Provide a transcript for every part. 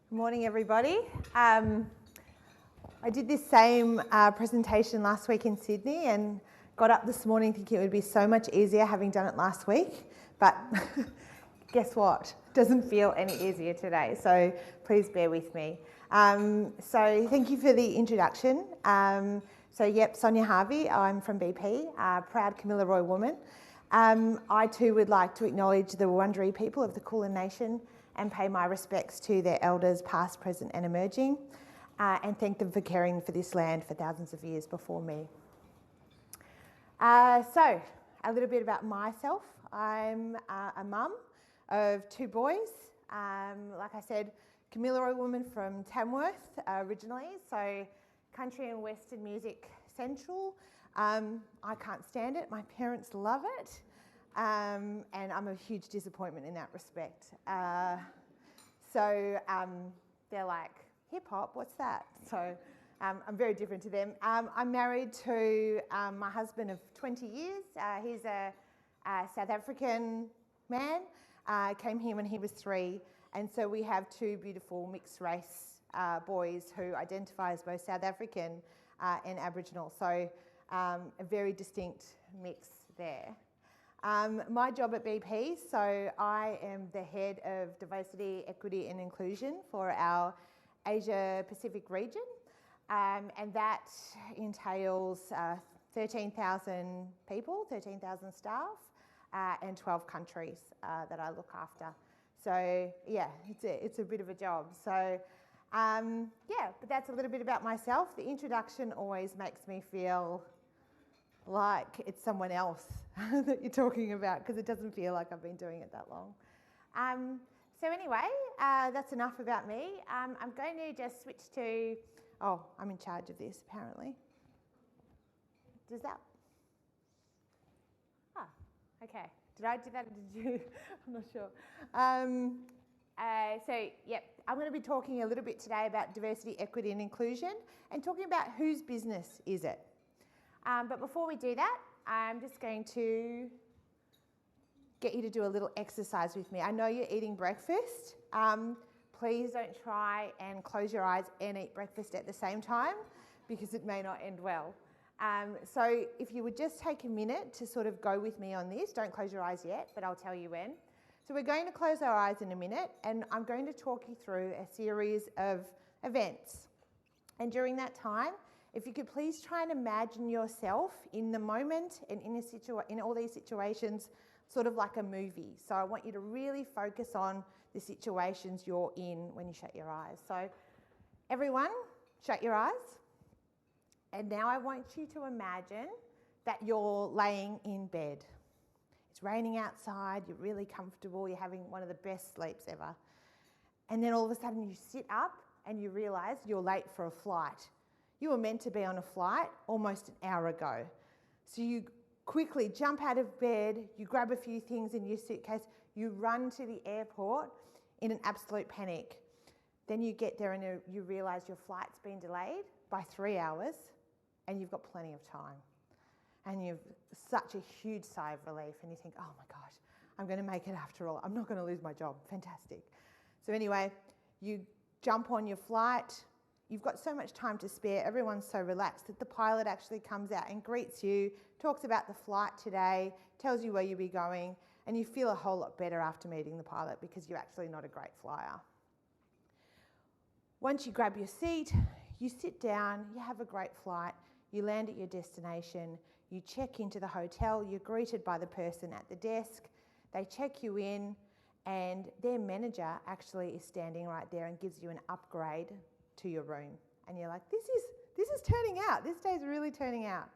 Good morning, everybody. I did this same presentation last week in Sydney and got up this morning thinking it would be so much easier having done it last week, but guess what? It doesn't feel any easier today, so please bear with me. So thank you for the introduction. Sonia Harvey, I'm from BP, proud Camilla woman. I too would like to acknowledge the Wurundjeri people of the Kulin Nation and pay my respects to their elders past, present and emerging, and thank them for caring for this land for thousands of years before me. So, a little bit about myself. I'm a mum of two boys. Like I said, Camilla woman from Tamworth originally, so country and western music central. I can't stand it, my parents love it. And I'm a huge disappointment in that respect. They're like, hip hop, what's that? So I'm very different to them. I'm married to my husband of 20 years. He's a South African man, came here when he was 3. And so we have two beautiful mixed race boys who identify as both South African and Aboriginal. So a very distinct mix there. My job at BP, so I am the head of diversity, equity and inclusion for our Asia Pacific region, and that entails 13,000 people, 13,000 staff and 12 countries that I look after. So yeah, it's a bit of a job. So but that's a little bit about myself. The introduction always makes me feel like it's someone else that you're talking about because it doesn't feel like I've been doing it that long. So anyway, that's enough about me. I'm going to just switch to, I'm in charge of this apparently. Does that? Okay. Did I do that or did you? I'm not sure. I'm going to be talking a little bit today about diversity, equity and inclusion and talking about whose business is it. But before we do that, I'm just going to get you to do a little exercise with me. I know you're eating breakfast. Please don't try and close your eyes and eat breakfast at the same time because it may not end well. So if you would just take a minute to sort of go with me on this, don't close your eyes yet, but I'll tell you when. So we're going to close our eyes in a minute and I'm going to talk you through a series of events. And during that time, if you could please try and imagine yourself in the moment and in all these situations, sort of like a movie. So I want you to really focus on the situations you're in when you shut your eyes. So everyone, shut your eyes. And now I want you to imagine that you're laying in bed. It's raining outside, you're really comfortable, you're having one of the best sleeps ever. And then all of a sudden you sit up and you realise you're late for a flight. You were meant to be on a flight almost an hour ago. So you quickly jump out of bed, you grab a few things in your suitcase, you run to the airport in an absolute panic. Then you get there and you realise your flight's been delayed by 3 hours and you've got plenty of time. And you've such a huge sigh of relief and you think, oh my gosh, I'm going to make it after all. I'm not going to lose my job. Fantastic. So anyway, you jump on your flight. You've got so much time to spare, everyone's so relaxed that the pilot actually comes out and greets you, talks about the flight today, tells you where you'll be going, and you feel a whole lot better after meeting the pilot because you're actually not a great flyer. Once you grab your seat, you sit down, you have a great flight, you land at your destination, you check into the hotel, you're greeted by the person at the desk, they check you in, and their manager actually is standing right there and gives you an upgrade to your room. And you're like, this is turning out. This day's really turning out.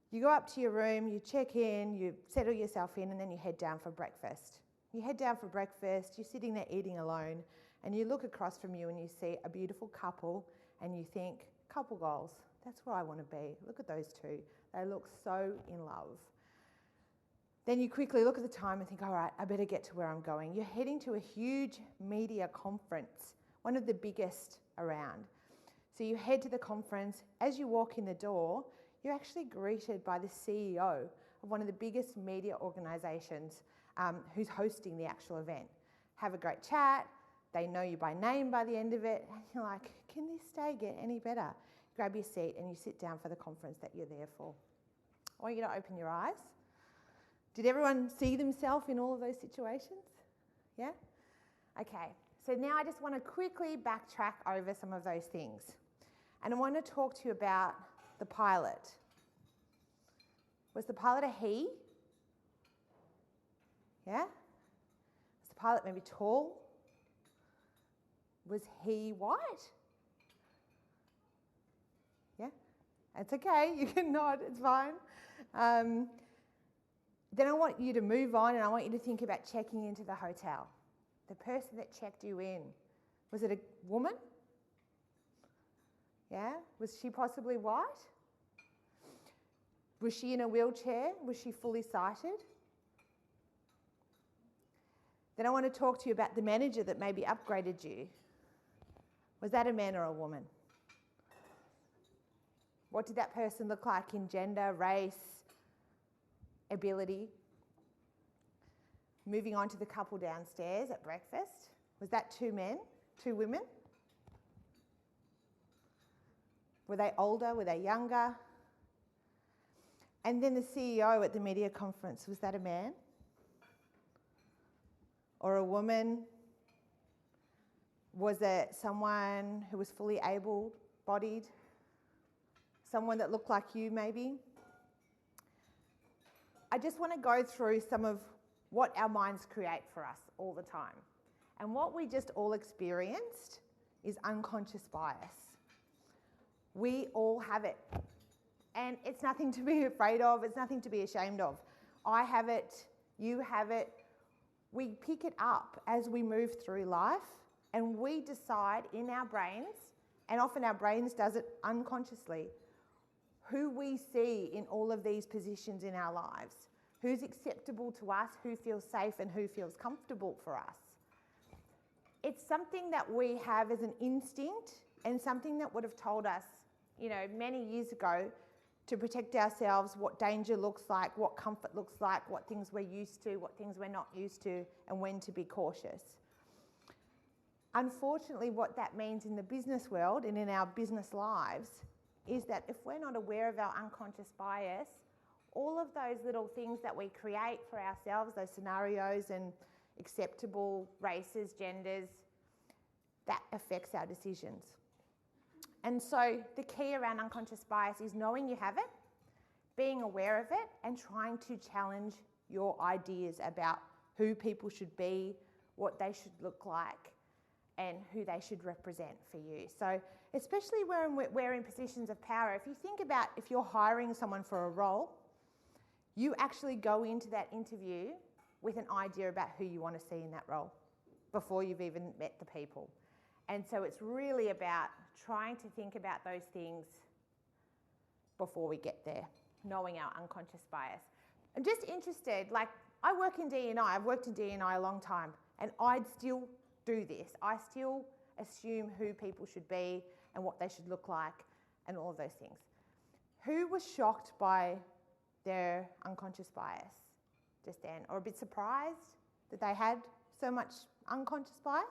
You go up to your room, you check in, you settle yourself in, and then you head down for breakfast. You head down for breakfast, you're sitting there eating alone, and you look across from you and you see a beautiful couple, and you think, couple goals, that's where I want to be. Look at those two. They look so in love. Then you quickly look at the time and think, all right, I better get to where I'm going. You're heading to a huge media conference, one of the biggest around. So you head to the conference. As you walk in the door, you're actually greeted by the CEO of one of the biggest media organisations who's hosting the actual event. Have a great chat, They know you by name by the end of it. And you're like, can this day get any better? Grab your seat and you sit down for the conference that you're there for. I want you to open your eyes. Did everyone see themselves in all of those situations? Yeah? Okay, so now I just want to quickly backtrack over some of those things. And I want to talk to you about the pilot. Was the pilot a he? Yeah? Was the pilot maybe tall? Was he white? Yeah? That's okay, you can nod, it's fine. Then I want you to move on and I want you to think about checking into the hotel. The person that checked you in, was it a woman? Yeah? Was she possibly white? Was she in a wheelchair? Was she fully sighted? Then I want to talk to you about the manager that maybe upgraded you. Was that a man or a woman? What did that person look like in gender, race, ability? Moving on to the couple downstairs at breakfast. Was that two men, two women? Were they older? Were they younger? And then the CEO at the media conference, was that a man? Or a woman? Was it someone who was fully able-bodied? Someone that looked like you, maybe? I just want to go through some of what our minds create for us all the time. And what we just all experienced is unconscious bias. We all have it. And it's nothing to be afraid of, it's nothing to be ashamed of. I have it, you have it. We pick it up as we move through life and we decide in our brains, and often our brains does it unconsciously, who we see in all of these positions in our lives. Who's acceptable to us, who feels safe and who feels comfortable for us. It's something that we have as an instinct and something that would have told us, many years ago to protect ourselves, what danger looks like, what comfort looks like, what things we're used to, what things we're not used to, and when to be cautious. Unfortunately, what that means in the business world and in our business lives is that if we're not aware of our unconscious bias, all of those little things that we create for ourselves, those scenarios and acceptable races, genders, that affects our decisions. And so the key around unconscious bias is knowing you have it, being aware of it, and trying to challenge your ideas about who people should be, what they should look like, and who they should represent for you. So especially when we're in positions of power, if you think about if you're hiring someone for a role, you actually go into that interview with an idea about who you want to see in that role before you've even met the people. And so it's really about trying to think about those things before we get there, knowing our unconscious bias. I'm just interested, I work in D&I, I've worked in D&I a long time, and I'd still do this. I still assume who people should be and what they should look like and all of those things. Who was shocked by their unconscious bias just then, or a bit surprised that they had so much unconscious bias?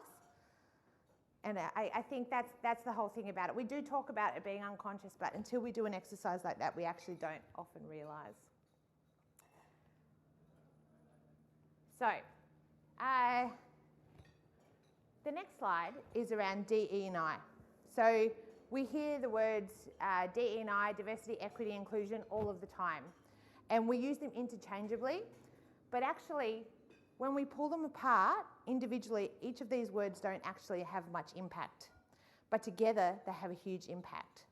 And I think that's the whole thing about it. We do talk about it being unconscious, but until we do an exercise like that, we actually don't often realise. So, the next slide is around DE&I. So we hear the words DE&I, diversity, equity, inclusion, all of the time. And we use them interchangeably, but actually, when we pull them apart individually, each of these words don't actually have much impact, but together they have a huge impact.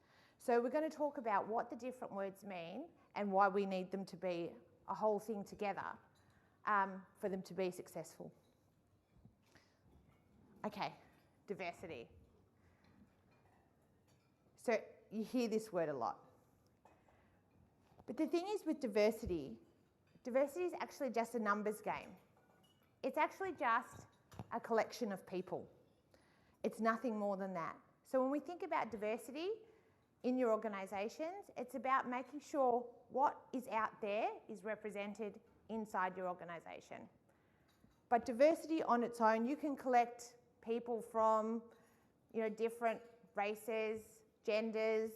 So we're going to talk about what the different words mean and why we need them to be a whole thing together for them to be successful. Okay, diversity. So you hear this word a lot. But the thing is with diversity is actually just a numbers game. It's actually just a collection of people. It's nothing more than that. So when we think about diversity in your organisations, it's about making sure what is out there is represented inside your organisation. But diversity on its own, you can collect people from, different races, genders,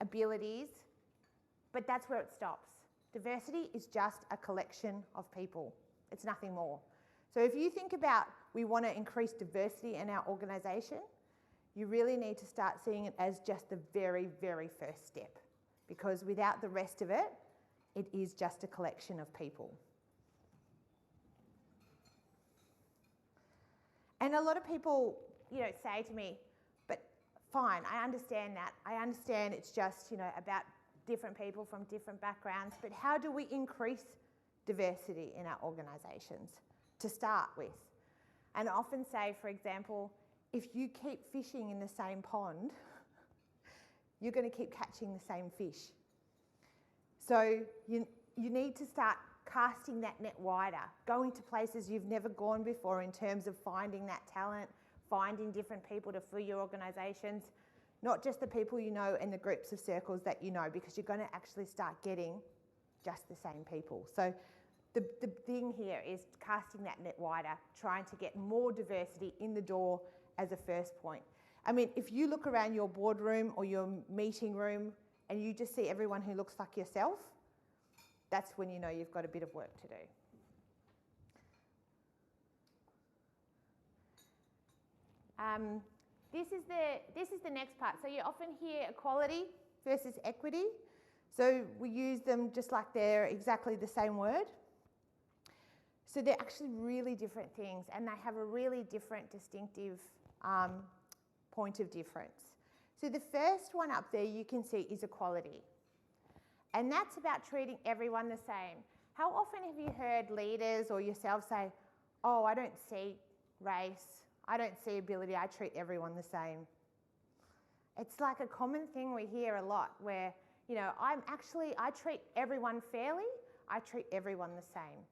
abilities, but that's where it stops. Diversity is just a collection of people. It's nothing more. So if you think about we want to increase diversity in our organisation, you really need to start seeing it as just the very, very first step, because without the rest of it, it is just a collection of people. And a lot of people, say to me, but fine, I understand that. I understand it's just, about different people from different backgrounds, but how do we increase diversity in our organisations to start with? And I often say, for example, if you keep fishing in the same pond, you're going to keep catching the same fish. So you need to start casting that net wider, going to places you've never gone before in terms of finding that talent, finding different people to fill your organisations, not just the people you know and the groups of circles that you know, because you're going to actually start getting just the same people. So the thing here is casting that net wider, trying to get more diversity in the door as a first point. I mean, if you look around your boardroom or your meeting room and you just see everyone who looks like yourself, that's when you know you've got a bit of work to do. This is the next part. So you often hear equality versus equity. So we use them just like they're exactly the same word. So they're actually really different things, and they have a really different distinctive point of difference. So the first one up there you can see is equality. And that's about treating everyone the same. How often have you heard leaders or yourself say, oh, I don't see race, I don't see ability, I treat everyone the same? It's like a common thing we hear a lot where, I treat everyone fairly, I treat everyone the same.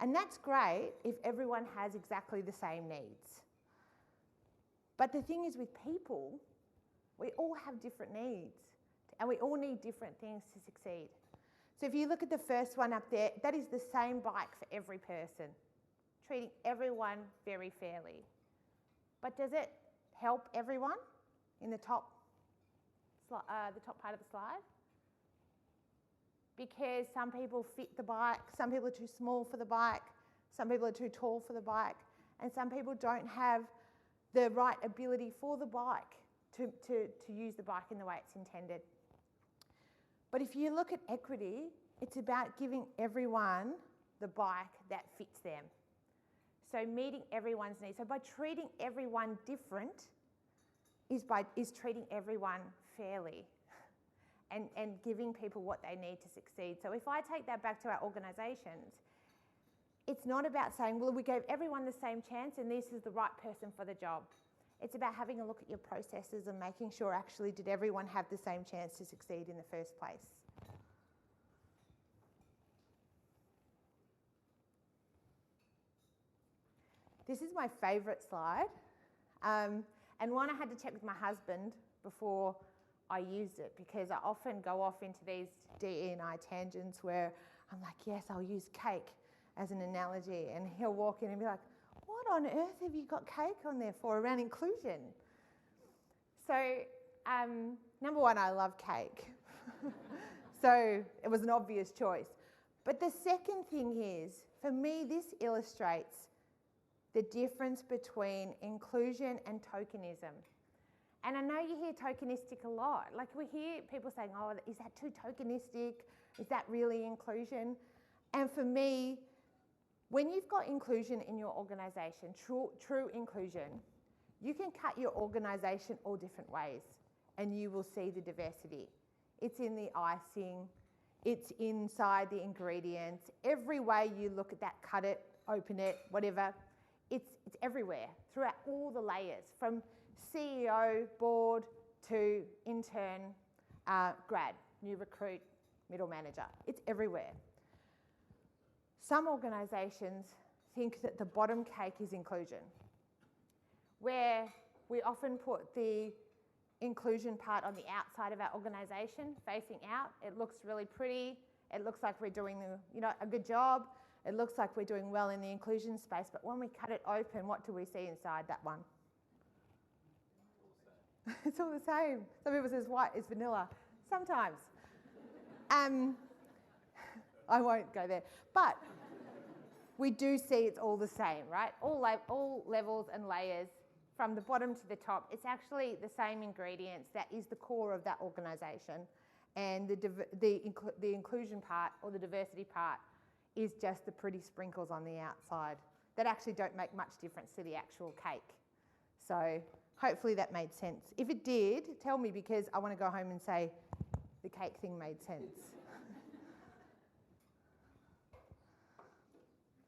And that's great if everyone has exactly the same needs. But the thing is with people, we all have different needs and we all need different things to succeed. So if you look at the first one up there, that is the same bike for every person, treating everyone very fairly. But does it help everyone in the top part of the slide? Because some people fit the bike, some people are too small for the bike, some people are too tall for the bike, and some people don't have the right ability for the bike to use the bike in the way it's intended. But if you look at equity, it's about giving everyone the bike that fits them. So meeting everyone's needs. So by treating everyone different is treating everyone fairly and giving people what they need to succeed. So if I take that back to our organisations, it's not about saying, well, we gave everyone the same chance and this is the right person for the job. It's about having a look at your processes and making sure actually did everyone have the same chance to succeed in the first place. This is my favourite slide, and one I had to check with my husband before I used it, because I often go off into these DE&I tangents where I'm like, yes, I'll use cake as an analogy, and he'll walk in and be like, what on earth have you got cake on there for around inclusion? So, number one, I love cake. So it was an obvious choice. But the second thing is, for me, this illustrates the difference between inclusion and tokenism. And I know you hear tokenistic a lot. Like we hear people saying, oh, is that too tokenistic? Is that really inclusion? And for me, when you've got inclusion in your organisation, true inclusion, you can cut your organisation all different ways and you will see the diversity. It's in the icing, it's inside the ingredients. Every way you look at that, cut it, open it, whatever, it's everywhere, throughout all the layers, from CEO, board, to intern, grad, new recruit, middle manager. It's everywhere. Some organisations think that the bottom cake is inclusion, where we often put the inclusion part on the outside of our organisation, facing out. It looks really pretty. It looks like we're doing a good job. it looks like we're doing well in the inclusion space, but when we cut it open, what do we see inside that one? It's all the same. Some people say white is vanilla. Sometimes. I won't go there. But we do see it's all the same, right? All levels and layers from the bottom to the top. It's actually the same ingredients that is the core of that organisation. And the inclusion part or the diversity part is just the pretty sprinkles on the outside that actually don't make much difference to the actual cake. So hopefully that made sense. If it did, tell me, because I want to go home and say the cake thing made sense.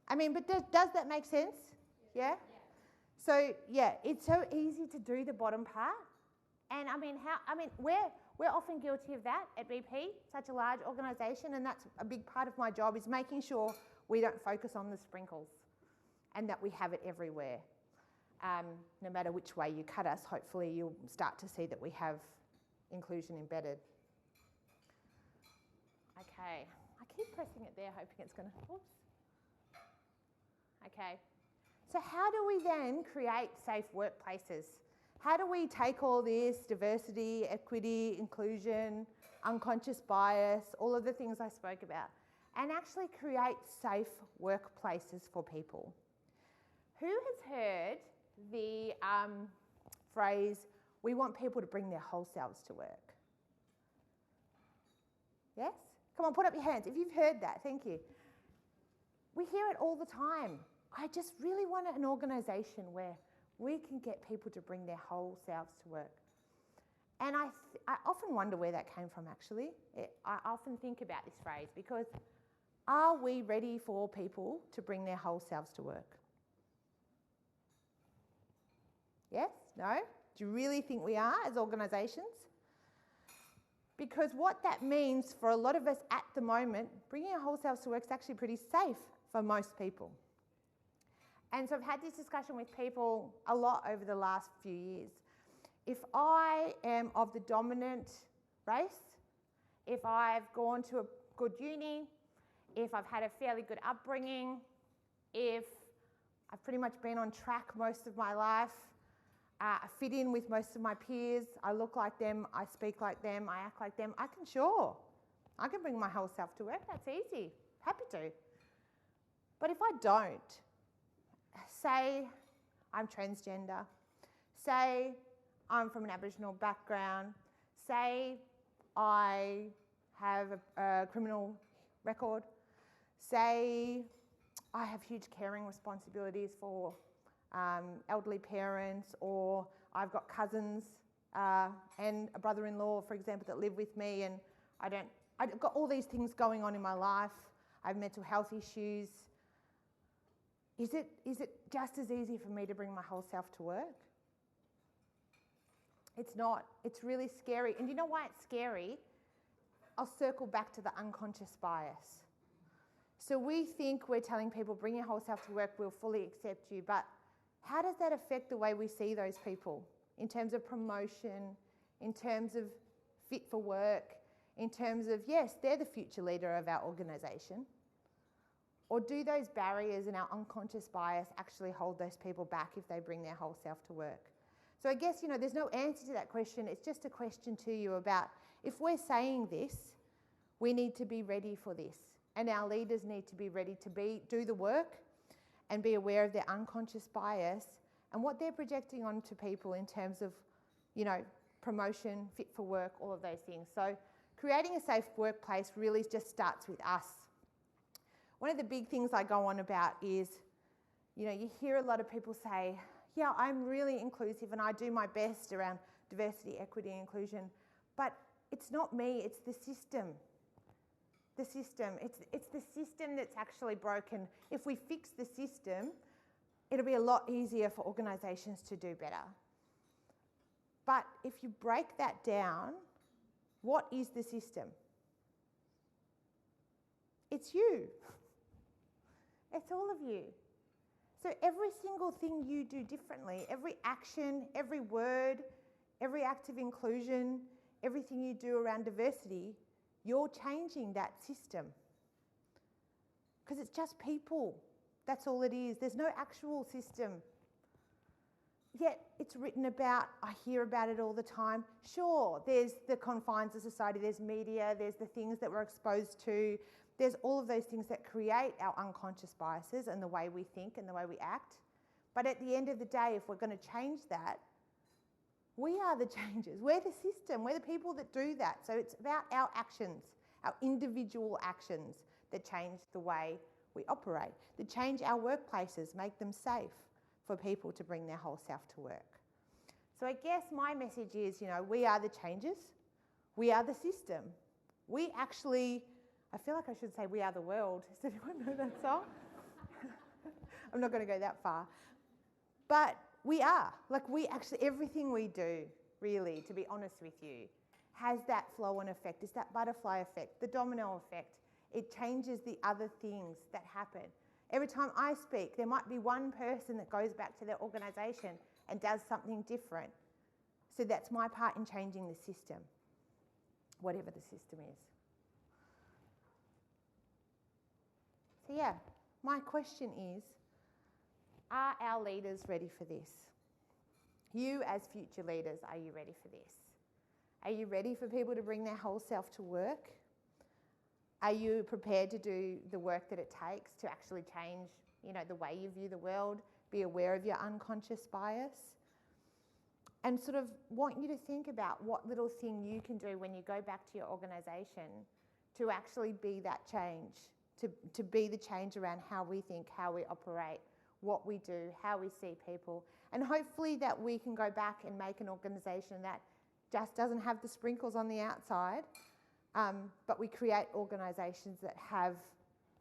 I mean, but does that make sense? Yeah? So, yeah, it's so easy to do the bottom part. And we're often guilty of that at BP, such a large organisation, and that's a big part of my job, is making sure we don't focus on the sprinkles and that we have it everywhere. No matter which way you cut us, hopefully you'll start to see that we have inclusion embedded. Okay, I keep pressing it there, hoping it's going to, oops. Okay, so how do we then create safe workplaces? How do we take all this diversity, equity, inclusion, unconscious bias, all of the things I spoke about, and actually create safe workplaces for people? Who has heard the phrase, we want people to bring their whole selves to work? Yes? Come on, put up your hands if you've heard that. Thank you. We hear it all the time. I just really want an organisation where we can get people to bring their whole selves to work. And I often wonder where that came from, actually. I often think about this phrase, because are we ready for people to bring their whole selves to work? Yes? No? Do you really think we are as organisations? Because what that means for a lot of us at the moment, bringing our whole selves to work is actually pretty safe for most people. And so I've had this discussion with people a lot over the last few years. If I am of the dominant race, if I've gone to a good uni, if I've had a fairly good upbringing, if I've pretty much been on track most of my life, I fit in with most of my peers, I look like them, I speak like them, I act like them, I can bring my whole self to work. That's easy. Happy to. But if I don't, say I'm transgender, say I'm from an Aboriginal background, say I have a criminal record, say I have huge caring responsibilities for elderly parents, or I've got cousins and a brother-in-law, for example, that live with me, and I've got all these things going on in my life. I have mental health issues. Is it just as easy for me to bring my whole self to work? It's not. It's really scary. And you know why it's scary? I'll circle back to the unconscious bias. So we think we're telling people, bring your whole self to work, we'll fully accept you. But how does that affect the way we see those people in terms of promotion, in terms of fit for work, in terms of, yes, they're the future leader of our organisation? Or do those barriers and our unconscious bias actually hold those people back if they bring their whole self to work? So I guess, there's no answer to that question. It's just a question to you about, if we're saying this, we need to be ready for this. And our leaders need to be ready to do the work and be aware of their unconscious bias and what they're projecting onto people in terms of, promotion, fit for work, all of those things. So creating a safe workplace really just starts with us. One of the big things I go on about is, you hear a lot of people say, yeah, I'm really inclusive and I do my best around diversity, equity, and inclusion, but it's not me, it's the system. The system, it's the system that's actually broken. If we fix the system, it'll be a lot easier for organisations to do better. But if you break that down, what is the system? It's you. It's all of you. So every single thing you do differently, every action, every word, every act of inclusion, everything you do around diversity, you're changing that system. because it's just people. That's all it is. There's no actual system. Yet it's written about, I hear about it all the time. Sure, there's the confines of society, there's media, there's the things that we're exposed to, there's all of those things that create our unconscious biases and the way we think and the way we act. But at the end of the day, if we're going to change that, we are the changers. We're the system. We're the people that do that. So it's about our actions, our individual actions that change the way we operate, that change our workplaces, make them safe for people to bring their whole self to work. So I guess my message is, we are the changers. We are the system. We actually, I feel like I should say we are the world. Does anyone know that song? I'm not going to go that far. But we are. We actually, everything we do, really, to be honest with you, has that flow-on effect. It's that butterfly effect, the domino effect. It changes the other things that happen. Every time I speak, there might be one person that goes back to their organisation and does something different. So that's my part in changing the system, whatever the system is. So yeah, my question is, are our leaders ready for this? You as future leaders, are you ready for this? Are you ready for people to bring their whole self to work? Are you prepared to do the work that it takes to actually change, the way you view the world, be aware of your unconscious bias? And sort of want you to think about what little thing you can do when you go back to your organisation to actually be that change, to be the change around how we think, how we operate, what we do, how we see people. And hopefully that we can go back and make an organisation that just doesn't have the sprinkles on the outside, but we create organisations that have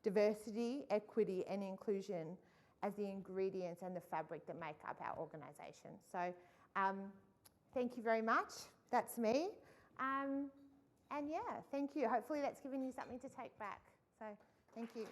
diversity, equity and inclusion as the ingredients and the fabric that make up our organisation. So thank you very much. That's me. And yeah, thank you. Hopefully that's given you something to take back. So thank you.